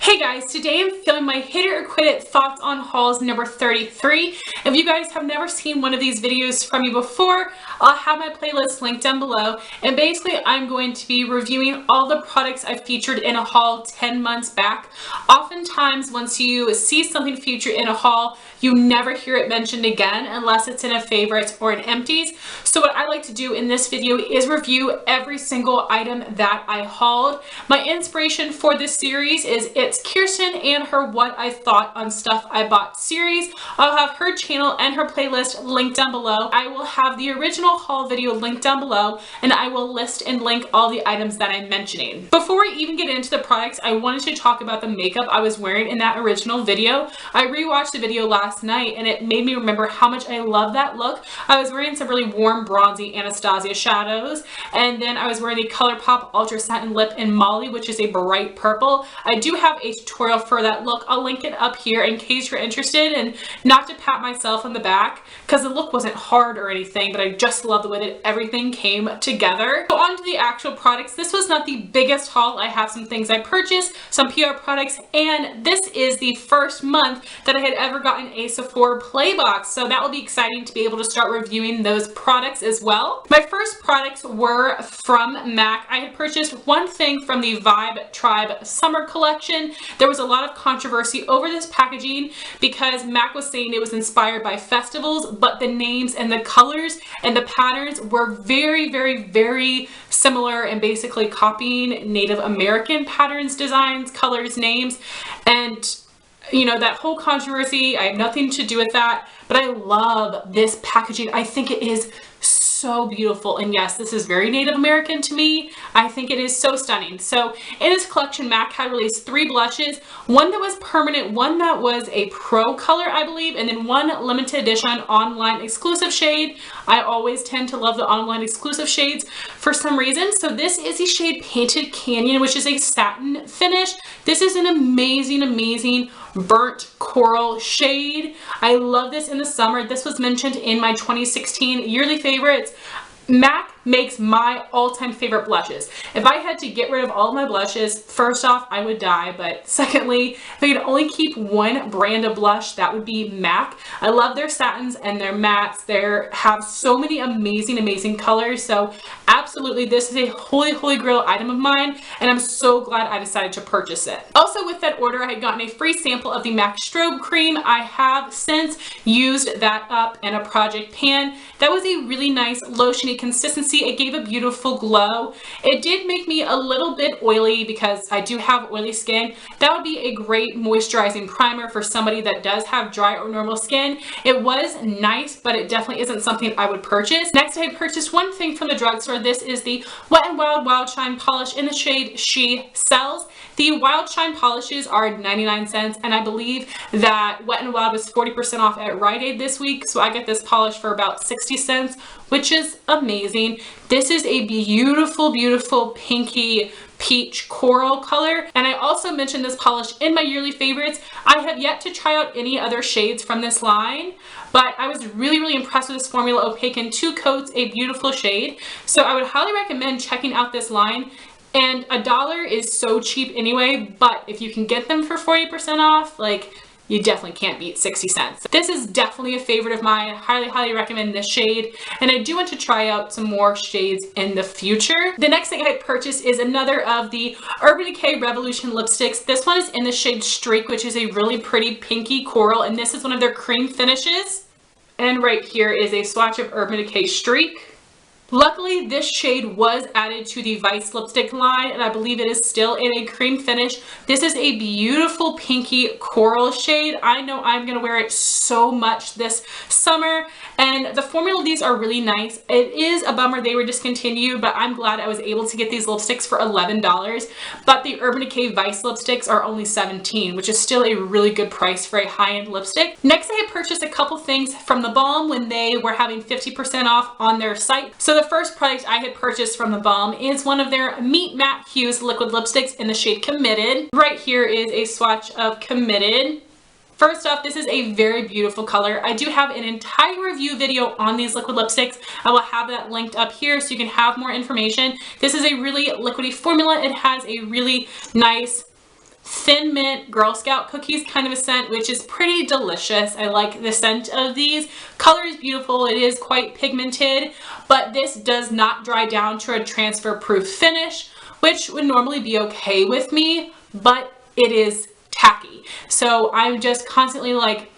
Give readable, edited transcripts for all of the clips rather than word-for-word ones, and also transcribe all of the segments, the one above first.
Hey guys, today I'm filming my Hit It or Quit It Thoughts on Hauls number 33. If you guys have never seen one of these videos from me before, I'll have my playlist linked down below. And basically I'm going to be reviewing all the products I featured in a haul 10 months back. Oftentimes once you see something featured in a haul, you never hear it mentioned again unless it's in a favorites or an empties. So what I like to do in this video is review every single item that I hauled. My inspiration for this series is it's Kirsten and her What I Thought on Stuff I Bought series. I'll have her channel and her playlist linked down below. I will have the original haul video linked down below, and I will list and link all the items that I'm mentioning. Before we even get into the products, I wanted to talk about the makeup I was wearing in that original video. I rewatched the video last night and it made me remember how much I love that look. I was wearing some really warm bronzy Anastasia shadows, and then I was wearing the ColourPop Ultra Satin Lip in Molly, which is a bright purple. I do have a tutorial for that look. I'll link it up here in case you're interested, and not to pat myself on the back because the look wasn't hard or anything, but I just love the way that everything came together. So on to the actual products. This was not the biggest haul. I have some things I purchased, some PR products, and this is the first month that I had ever gotten a Sephora Play Box, so that will be exciting to be able to start reviewing those products as well. My first products were from MAC. I had purchased one thing from the Vibe Tribe Summer Collection. There was a lot of controversy over this packaging because MAC was saying it was inspired by festivals, but the names and the colors and the patterns were very similar and basically copying Native American patterns, designs, colors, names, and you know, that whole controversy, I have nothing to do with that, but I love this packaging. I think it is so beautiful, and yes, this is very Native American to me. I think it is so stunning. So in this collection, MAC had released 3 blushes, one that was permanent, one that was a pro color, I believe, and then one limited edition online exclusive shade. I always tend to love the online exclusive shades for some reason. So this is the shade Painted Canyon, which is a satin finish. This is an amazing burnt coral shade. I love this in the summer. This was mentioned in my 2016 yearly favorites. MAC makes my all-time favorite blushes. If I had to get rid of all of my blushes, first off, I would die, but secondly, if I could only keep one brand of blush, that would be MAC. I love their satins and their mattes. They have so many amazing colors, so absolutely this is a holy grail item of mine, and I'm so glad I decided to purchase it. Also with that order, I had gotten a free sample of the MAC Strobe Cream. I have since used that up in a project pan. That was a really nice lotiony consistency. It gave a beautiful glow. It did make me a little bit oily because I do have oily skin. That would be a great moisturizing primer for somebody that does have dry or normal skin. It was nice, but it definitely isn't something I would purchase. Next, I purchased one thing from the drugstore. This is the Wet n Wild Wild Shine Polish in the shade She Sells. The Wild Shine polishes are 99 cents, and I believe that Wet n Wild was 40% off at Rite Aid this week, so I get this polish for about 60 cents, which is amazing. This is a beautiful pinky peach coral color, and I also mentioned this polish in my yearly favorites. I have yet to try out any other shades from this line, but I was really impressed with this formula. Opaque in 2 coats, a beautiful shade, so I would highly recommend checking out this line. And $1 is so cheap anyway, but if you can get them for 40% off, like, you definitely can't beat 60 cents. This is definitely a favorite of mine. Highly recommend this shade, and I do want to try out some more shades in the future. The next thing I purchased is another of the Urban Decay Revolution lipsticks. This one is in the shade Streak, which is a really pretty pinky coral, and this is one of their cream finishes. And right here is a swatch of Urban Decay Streak. Luckily, this shade was added to the Vice lipstick line, and I believe it is still in a cream finish. This is a beautiful pinky coral shade. I know I'm going to wear it so much this summer, and the formula of these are really nice. It is a bummer they were discontinued, but I'm glad I was able to get these lipsticks for $11. But the Urban Decay Vice lipsticks are only $17, which is still a really good price for a high-end lipstick. Next, I had purchased a couple things from theBalm when they were having 50% off on their site. So the first product I had purchased from theBalm is one of their Meet Matte Hughes liquid lipsticks in the shade Committed. Right here is a swatch of Committed. First off, this is a very beautiful color. I do have an entire review video on these liquid lipsticks. I will have that linked up here so you can have more information. This is a really liquidy formula. It has a really nice Thin Mint Girl Scout cookies kind of a scent, which is pretty delicious. I like the scent of these. Color is beautiful. It is quite pigmented, but this does not dry down to a transfer proof finish, which would normally be okay with me, but it is tacky. So I'm just constantly like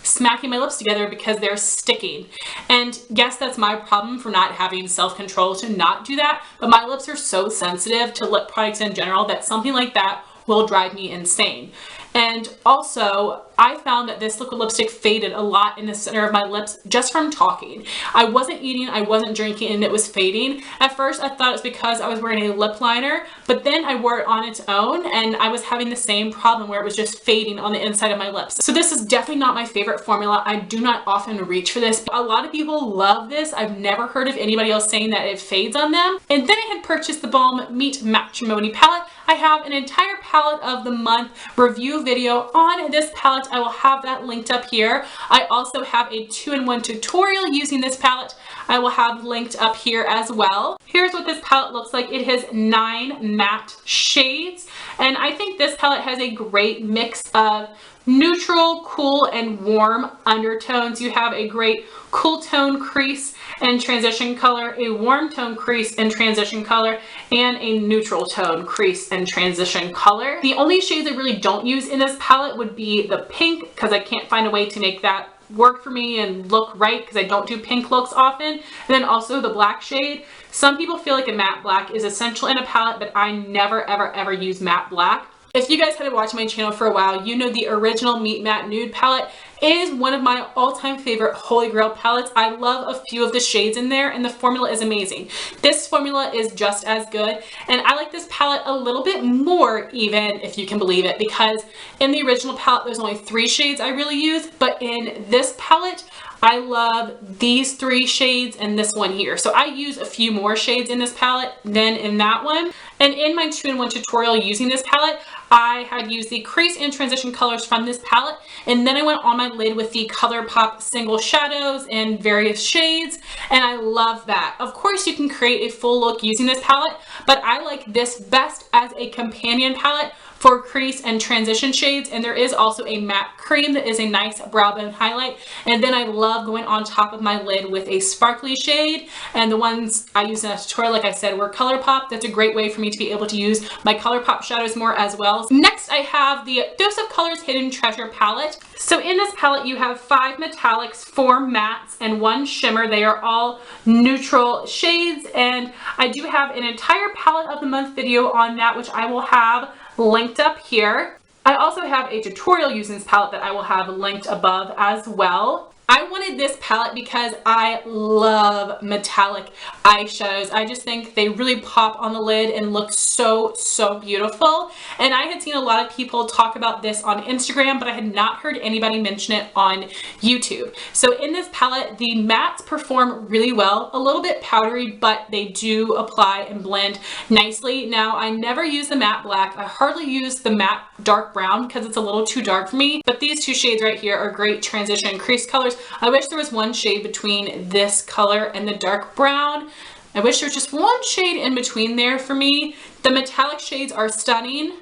smacking my lips together because they're sticking. And yes, that's my problem for not having self-control to not do that, but my lips are so sensitive to lip products in general that something like that will drive me insane. And also, I found that this liquid lipstick faded a lot in the center of my lips just from talking. I wasn't eating, I wasn't drinking, and it was fading. At first, I thought it was because I was wearing a lip liner, but then I wore it on its own, and I was having the same problem where it was just fading on the inside of my lips. So this is definitely not my favorite formula. I do not often reach for this. A lot of people love this. I've never heard of anybody else saying that it fades on them. And then I had purchased the Balm Meet Matrimony palette. I have an entire palette of the month review video on this palette. I will have that linked up here. I also have a 2-in-1 tutorial using this palette. I will have linked up here as well. Here's what this palette looks like. It has 9 matte shades, and I think this palette has a great mix of neutral, cool, and warm undertones. You have a great cool tone crease and transition color, a warm tone crease and transition color, and a neutral tone crease and transition color. The only shades I really don't use in this palette would be the pink, because I can't find a way to make that work for me and look right, because I don't do pink looks often. And then also the black shade. Some people feel like a matte black is essential in a palette, but I never ever use matte black. If you guys have been watching my channel for a while, you know the original Meet Matte Nude palette is one of my all-time favorite Holy Grail palettes. I love a few of the shades in there, and the formula is amazing. This formula is just as good, and I like this palette a little bit more even, if you can believe it, because in the original palette there's only 3 shades I really use, but in this palette I love these 3 shades and this one here. So I use a few more shades in this palette than in that one. And in my 2-in-1 tutorial using this palette, I had used the crease and transition colors from this palette, and then I went on my lid with the ColourPop single shadows in various shades, and I love that. Of course, you can create a full look using this palette, but I like this best as a companion palette for crease and transition shades. And there is also a matte cream that is a nice brow bone highlight. And then I love going on top of my lid with a sparkly shade, and the ones I used in a tutorial, like I said, were ColourPop. That's a great way for me to be able to use my ColourPop shadows more as well. Next, I have the Dose of Colors Hidden Treasure palette. So in this palette, you have 5 metallics, 4 mattes, and 1 shimmer. They are all neutral shades, and I do have an entire palette of the month video on that, which I will have linked up here. I also have a tutorial using this palette that I will have linked above as well. I wanted this palette because I love metallic eyeshadows. I just think they really pop on the lid and look so beautiful. And I had seen a lot of people talk about this on Instagram, but I had not heard anybody mention it on YouTube. So in this palette, the mattes perform really well. A little bit powdery, but they do apply and blend nicely. Now, I never use the matte black. I hardly use the matte dark brown because it's a little too dark for me. But these 2 shades right here are great transition crease colors. I wish there was 1 shade between this color and the dark brown. I wish there was just 1 shade in between there for me. The metallic shades are stunning,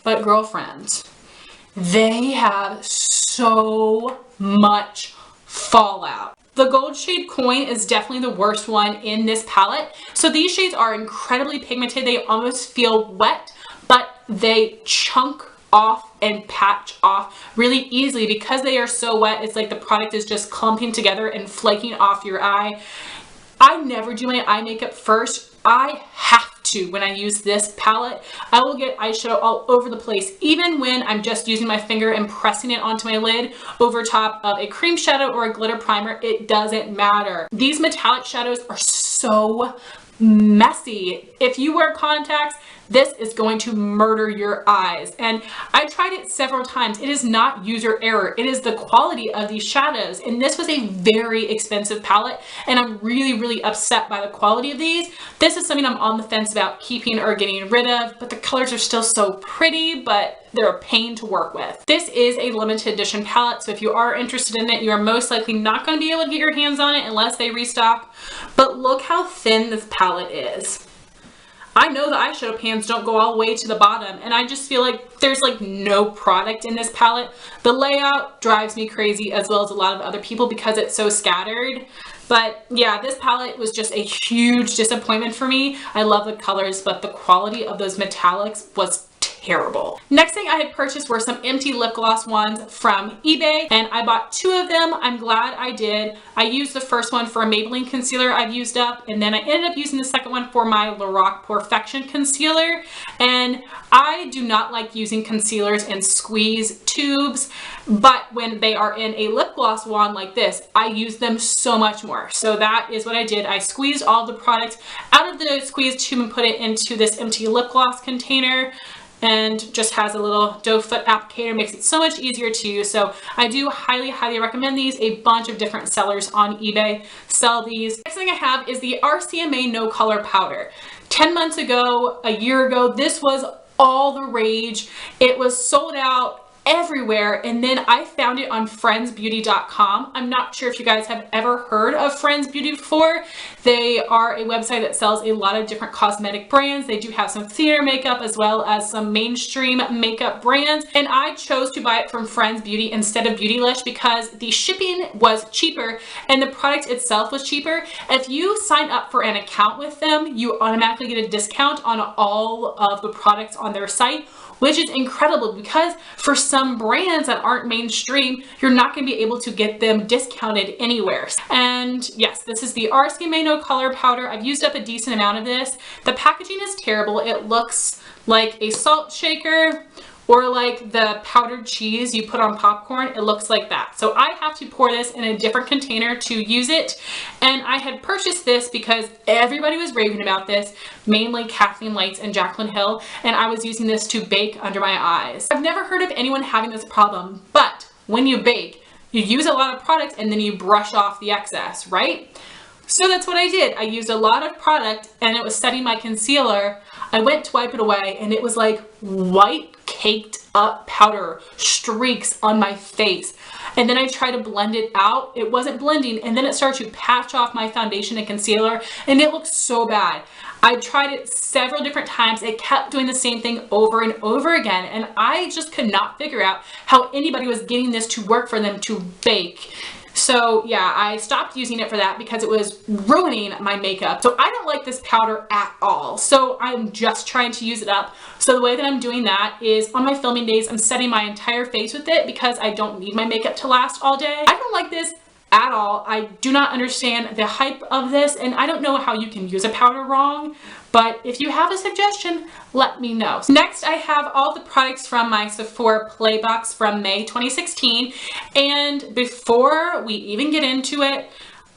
but girlfriends, they have so much fallout. The gold shade Coin is definitely the worst one in this palette. So these shades are incredibly pigmented. They almost feel wet, but they chunk off and patch off really easily because they are so wet. It's like the product is just clumping together and flaking off your eye. I never do my eye makeup first. I have to when I use this palette. I will get eyeshadow all over the place, even when I'm just using my finger and pressing it onto my lid over top of a cream shadow or a glitter primer. It doesn't matter. These metallic shadows are so messy. If you wear contacts, this is going to murder your eyes. And I tried it several times. It is not user error. It is the quality of these shadows. And this was a very expensive palette, and I'm really upset by the quality of these. This is something I'm on the fence about keeping or getting rid of, but the colors are still so pretty, but they're a pain to work with. This is a limited edition palette, so if you are interested in it, you are most likely not going to be able to get your hands on it unless they restock. But look how thin this palette is. I know the eyeshadow pans don't go all the way to the bottom, and I just feel like there's like no product in this palette. The layout drives me crazy, as well as a lot of other people, because it's so scattered. But yeah, this palette was just a huge disappointment for me. I love the colors, but the quality of those metallics was terrible. Next thing I had purchased were some empty lip gloss ones from eBay, and I bought 2 of them. I'm glad I did. I used the first one for a Maybelline concealer I've used up, and then I ended up using the second one for my Lorac Perfection concealer. And I do not like using concealers in squeeze tubes, but when they are in a lip gloss wand like this, I use them so much more. So that is what I did. I squeezed all the product out of the squeeze tube and put it into this empty lip gloss container, and just has a little doe foot applicator, makes it so much easier to use. So I do highly recommend these. A bunch of different sellers on eBay sell these. Next thing I have is the RCMA No Color Powder. 10 months ago, a year ago, this was all the rage. It was sold out everywhere, and then I found it on friendsbeauty.com. I'm not sure if you guys have ever heard of Friends Beauty before. They are a website that sells a lot of different cosmetic brands. They do have some theater makeup as well as some mainstream makeup brands, and I chose to buy it from Friends Beauty instead of Beautylish because the shipping was cheaper and the product itself was cheaper. If you sign up for an account with them, you automatically get a discount on all of the products on their site, which is incredible because for some brands that aren't mainstream, you're not going to be able to get them discounted anywhere. And yes, this is the RCMA No Color Powder. I've used up a decent amount of this. The packaging is terrible. It looks like a salt shaker, or like the powdered cheese you put on popcorn. It looks like that. So I have to pour this in a different container to use it. And I had purchased this because everybody was raving about this, mainly Kathleen Lights and Jaclyn Hill, and I was using this to bake under my eyes. I've never heard of anyone having this problem, but when you bake, you use a lot of product and then you brush off the excess, right? So that's what I did. I used a lot of product and it was setting my concealer. I went to wipe it away and it was like white caked up powder streaks on my face. And then I tried to blend it out. It wasn't blending, and then it started to patch off my foundation and concealer, and it looked so bad. I tried it several different times. It kept doing the same thing over and over again, and I just could not figure out how anybody was getting this to work for them to bake. So yeah, I stopped using it for that because it was ruining my makeup. So I don't like this powder at all. So I'm just trying to use it up. So the way that I'm doing that is on my filming days, I'm setting my entire face with it because I don't need my makeup to last all day. I don't like this at all. I do not understand the hype of this, and I don't know how you can use a powder wrong, but if you have a suggestion, let me know. Next, I have all the products from my Sephora Playbox from May 2016, and before we even get into it,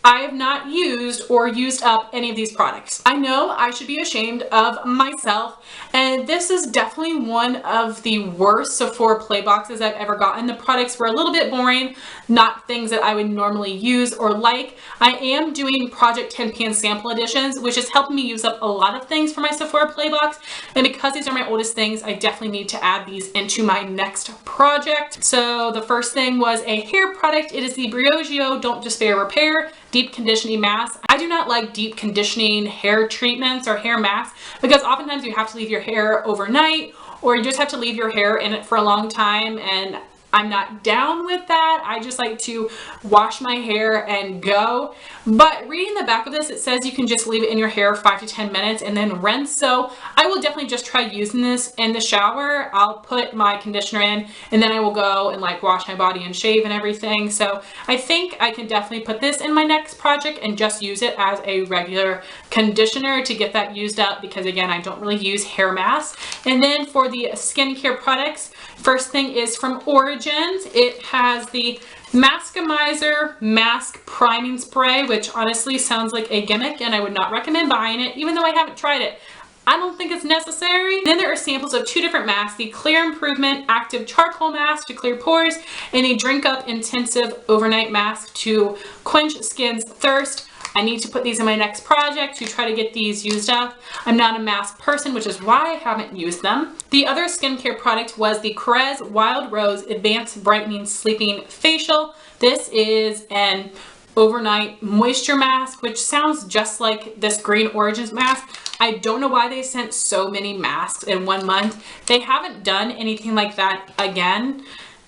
I have not used or used up any of these products. I know I should be ashamed of myself, and this is definitely one of the worst Sephora Playboxes I've ever gotten. The products were a little bit boring, not things that I would normally use or like. I am doing Project 10 Pan sample editions, which is helping me use up a lot of things for my Sephora Playbox, and because these are my oldest things, I definitely need to add these into my next project. So the first thing was a hair product. It is the Briogeo Don't Despair Repair Deep Conditioning Mask. I do not like deep conditioning hair treatments or hair masks because oftentimes you have to leave your hair overnight, or you just have to leave your hair in it for a long time, and I'm not down with that. I just like to wash my hair and go. But reading the back of this, it says you can just leave it in your hair 5 to 10 minutes and then rinse. So I will definitely just try using this in the shower. I'll put my conditioner in and then I will go and like wash my body and shave and everything. So I think I can definitely put this in my next project and just use it as a regular conditioner to get that used up, because again, I don't really use hair masks. And then for the skincare products, first thing is from Origins. It has the Maskimizer Mask Priming Spray, which honestly sounds like a gimmick and I would not recommend buying it, even though I haven't tried it. I don't think it's necessary. Then there are samples of 2 different masks, the Clear Improvement Active Charcoal Mask to clear pores, and the Drink Up Intensive Overnight Mask to quench skin's thirst. I need to put these in my next project to try to get these used up. I'm not a mask person, which is why I haven't used them. The other skincare product was the Korres Wild Rose Advanced Brightening Sleeping Facial. This is an overnight moisture mask, which sounds just like this Green Origins mask. I don't know why they sent so many masks in 1 month. They haven't done anything like that again.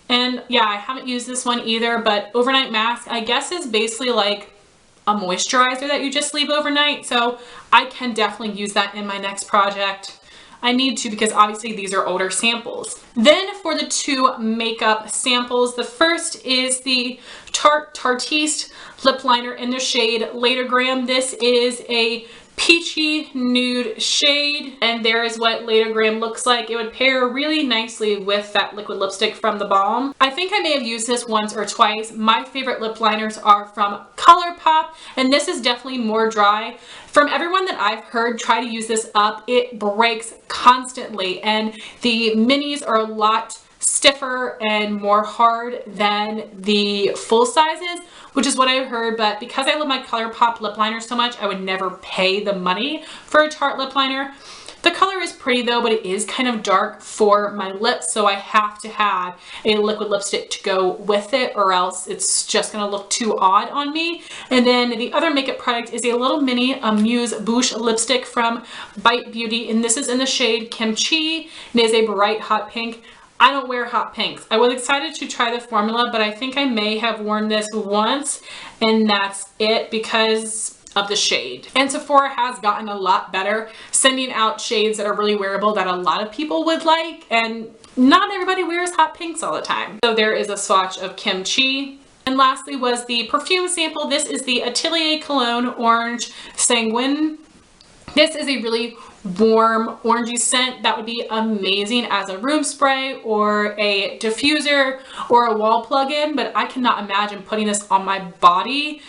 And yeah, I haven't used this one either, but overnight mask, I guess, is basically like a moisturizer that you just leave overnight. So I can definitely use that in my next project. I need to, because obviously these are older samples. Then for the 2 makeup samples, the first is the Tarteist lip liner in the shade Latergram. This is a peachy nude shade, and there is what Latergram looks like. It would pair really nicely with that liquid lipstick from theBalm. I think I may have used this once or twice. My favorite lip liners are from ColourPop, and this is definitely more dry. From everyone that I've heard try to use this up, it breaks constantly, and the minis are a lot stiffer and more hard than the full sizes, which is what I've heard. But because I love my ColourPop lip liner so much, I would never pay the money for a Tarte lip liner. The color is pretty though, but it is kind of dark for my lips, so I have to have a liquid lipstick to go with it, or else it's just gonna look too odd on me. And then the other makeup product is a little mini Amuse Bouche lipstick from Bite Beauty, and this is in the shade KimChi, and it is a bright hot pink. I don't wear hot pinks. I was excited to try the formula, but I think I may have worn this once, and that's it because of the shade. And Sephora has gotten a lot better sending out shades that are really wearable that a lot of people would like, and not everybody wears hot pinks all the time. So there is a swatch of KimChi. And lastly was the perfume sample. This is the Atelier Cologne Orange Sanguine. This is a really warm orangey scent that would be amazing as a room spray or a diffuser or a wall plug-in, but I cannot imagine putting this on my body.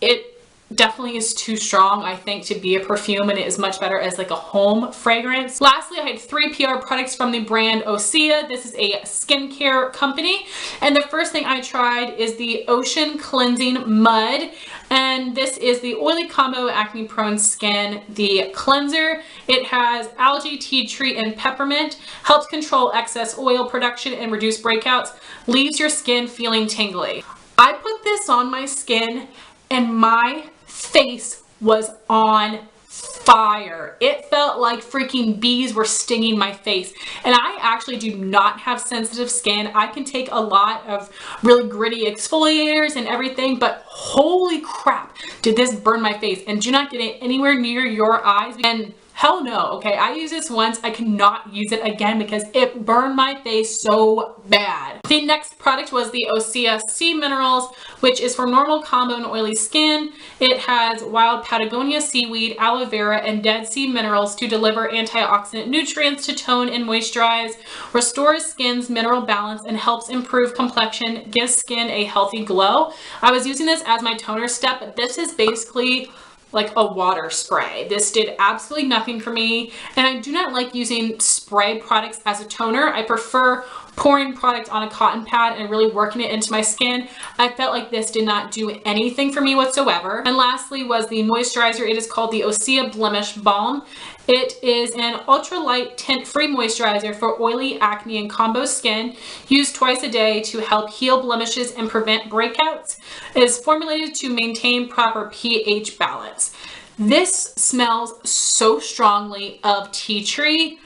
It definitely is too strong, I think, to be a perfume, and it is much better as like a home fragrance. Lastly, I had 3 PR products from the brand Osea. This is a skincare company, and the first thing I tried is the Ocean Cleansing Mud, and this is the Oily Combo Acne Prone Skin, the cleanser. It has algae, tea tree, and peppermint, helps control excess oil production and reduce breakouts, leaves your skin feeling tingly. I put this on my skin and my face was on fire. It felt like freaking bees were stinging my face. And I actually do not have sensitive skin. I can take a lot of really gritty exfoliators and everything, but holy crap, did this burn my face. And do not get it anywhere near your eyes. And hell no, okay? I used this once. I cannot use it again because it burned my face so bad. The next product was the Osea Sea Minerals, which is for normal, combo, and oily skin. It has wild Patagonia seaweed, aloe vera, and dead sea minerals to deliver antioxidant nutrients to tone and moisturize, restores skin's mineral balance, and helps improve complexion, gives skin a healthy glow. I was using this as my toner step, but this is basically like a water spray. This did absolutely nothing for me, and I do not like using spray products as a toner. I prefer pouring product on a cotton pad and really working it into my skin. I felt like this did not do anything for me whatsoever. And lastly was the moisturizer. It is called the Osea Blemish Balm. It is an ultralight tint-free moisturizer for oily, acne, and combo skin, used twice a day to help heal blemishes and prevent breakouts. It is formulated to maintain proper pH balance. This smells so strongly of tea tree.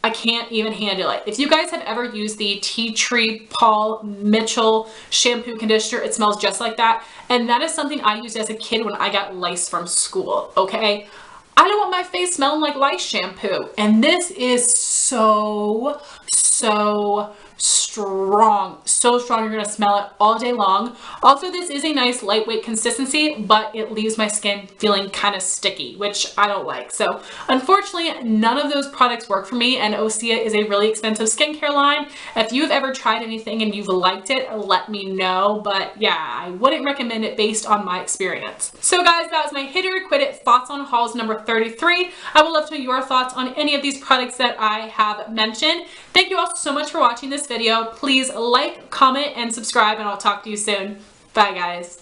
I can't even handle it. If you guys have ever used the Tea Tree Paul Mitchell shampoo conditioner, it smells just like that. And that is something I used as a kid when I got lice from school, okay? I don't want my face smelling like lice shampoo. And this is so strong. So strong, you're gonna smell it all day long. Also, this is a nice lightweight consistency, but it leaves my skin feeling kind of sticky, which I don't like. So unfortunately, none of those products work for me, and Osea is a really expensive skincare line. If you've ever tried anything and you've liked it, let me know. But yeah, I wouldn't recommend it based on my experience. So guys, that was my Hit or Quit It thoughts on hauls number 33. I would love to know your thoughts on any of these products that I have mentioned. Thank you all so much for watching this video. Please like, comment, and subscribe, and I'll talk to you soon. Bye guys.